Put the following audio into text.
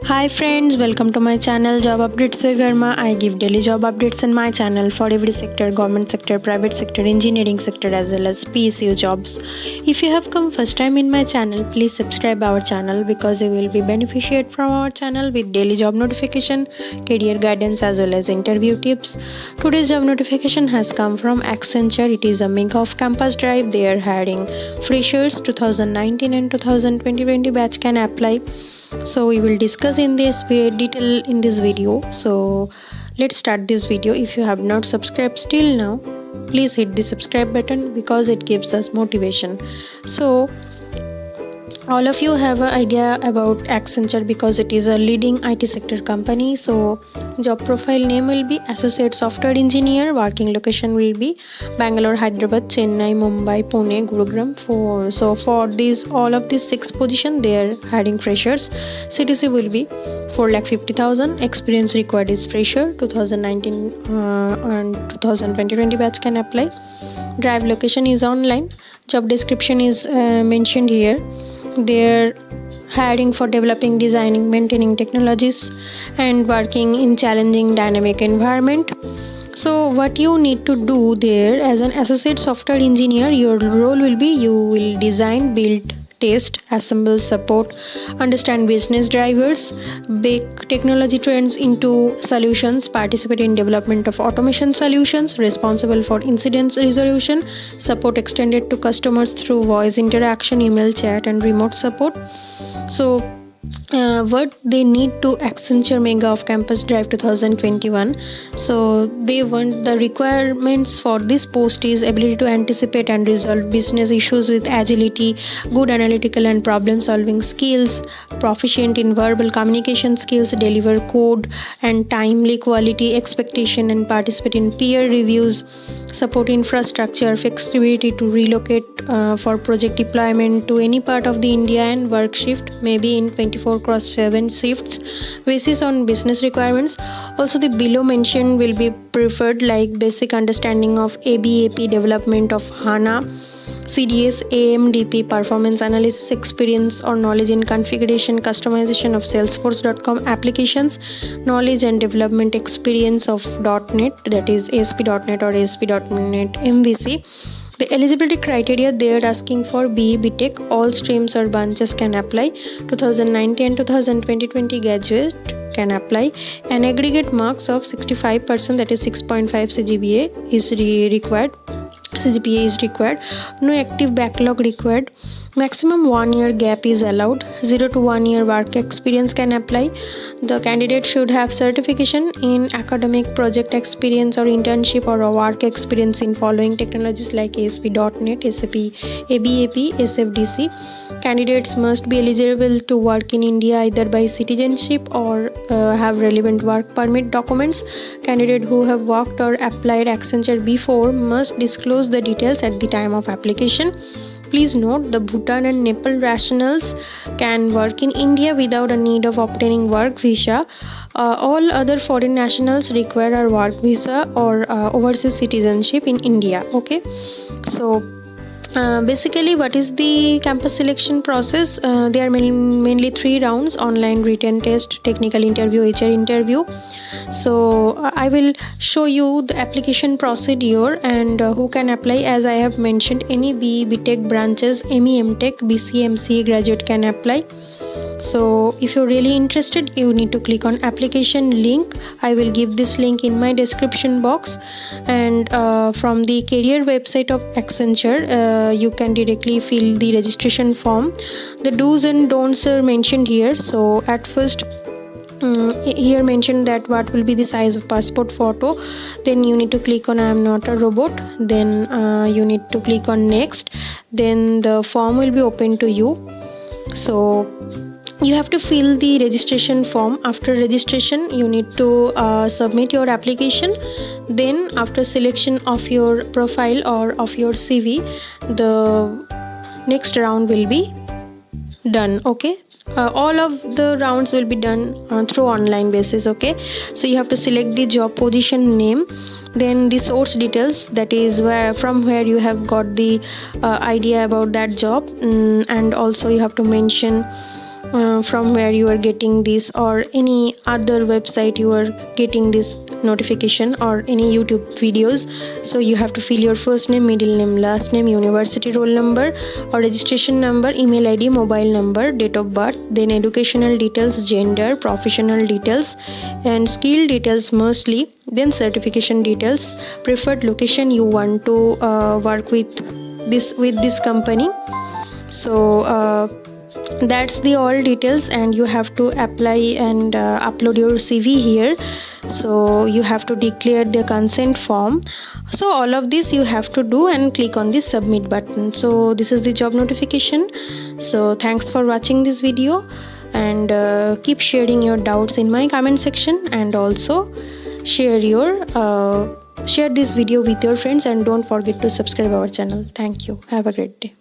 Hi friends, welcome to my channel Job Updates with Verma. I give daily job updates in my channel for every sector, government sector, private sector, engineering sector as well as PSU jobs. If you have come first time in my channel, please subscribe our channel because you will be beneficiate from our channel with daily job notification, career guidance as well as interview tips. Today's job notification has come from Accenture. It is a mega of campus drive. They are hiring freshers 2019 and 2020 batch can apply. So we will discuss in this detail in this video. So let's start this video. If you have not subscribed still now, please hit the subscribe button because it gives us motivation. So all of you have an idea about Accenture because it is a leading IT sector company. So job profile name will be associate software engineer. Working location will be Bangalore, Hyderabad, Chennai, Mumbai, Pune, Gurugram. For these all of these 6 positions they are hiring freshers. CTC will be 4,50,000. Experience required is fresher 2019 and 2020 batch can apply. Drive location is online. Job description is mentioned here. They're hiring for developing, designing, maintaining technologies and working in challenging dynamic environment. So what you need to do there as an associate software engineer, your role will be you will design, build, test, assemble, support, understand business drivers, bake technology trends into solutions, participate in development of automation solutions, responsible for incident resolution, support extended to customers through voice interaction, email, chat and remote support. So what they need to Accenture Mega of Campus Drive 2021. So they want the requirements for this post is ability to anticipate and resolve business issues with agility, good analytical and problem solving skills, proficient in verbal communication skills, deliver code and timely quality expectation and participate in peer reviews, support infrastructure, flexibility to relocate for project deployment to any part of the India and work shift maybe in 24/7 shifts basis on business requirements. Also the below mentioned will be preferred like basic understanding of ABAP development of HANA, CDS, AMDP, performance analysis experience or knowledge in configuration, customization of Salesforce.com applications, knowledge and development experience of .NET, that is ASP.NET or ASP.NET MVC. The eligibility criteria they are asking for BE, BTech, all streams or branches can apply. 2019 and 2020 graduate can apply. An aggregate marks of 65%, that is 6.5 CGPA is required. CGPA is required. No active backlog required. Maximum 1 year gap is allowed. 0 to 1 year work experience can apply. The candidate should have certification in academic project experience or internship or a work experience in following technologies like ASP.NET, SAP, ABAP, SFDC. Candidates must be eligible to work in India either by citizenship or have relevant work permit documents. Candidates who have worked or applied Accenture before must disclose the details at the time of application. Please note the Bhutan and Nepal nationals can work in India without a need of obtaining work visa. All other foreign nationals require a work visa or overseas citizenship in India. Okay, so basically what is the campus selection process? There are mainly 3 rounds: online, written test, technical interview, HR interview. So I will show you the application procedure and who can apply. As I have mentioned, any BE, BTech branches, ME, MTech, BCA, MCA graduate can apply. So if you're really interested, you need to click on application link. I will give this link in my description box, and from the career website of Accenture you can directly fill the registration form. The do's and don'ts are mentioned here. So at first here mentioned that what will be the size of passport photo, then you need to click on I am not a robot, then you need to click on next, then the form will be open to you. So you have to fill the registration form. After registration you need to submit your application. Then after selection of your profile or of your CV, the next round will be done. Okay, all of the rounds will be done through online basis. Okay, so you have to select the job position name, then the source details, that is from where you have got the idea about that job, and also you have to mention from where you are getting this, or any other website you are getting this notification, or any YouTube videos. So you have to fill your first name, middle name, last name, university roll number or registration number, email ID, mobile number, date of birth, then educational details, gender, professional details and skill details mostly, then certification details, preferred location you want to work with this company. So that's the all details, and you have to apply and upload your CV here. So you have to declare the consent form. So all of this you have to do and click on this submit button. So this is the job notification. So thanks for watching this video, and keep sharing your doubts in my comment section, and also share this video with your friends, and don't forget to subscribe our channel. Thank you. Have a great day.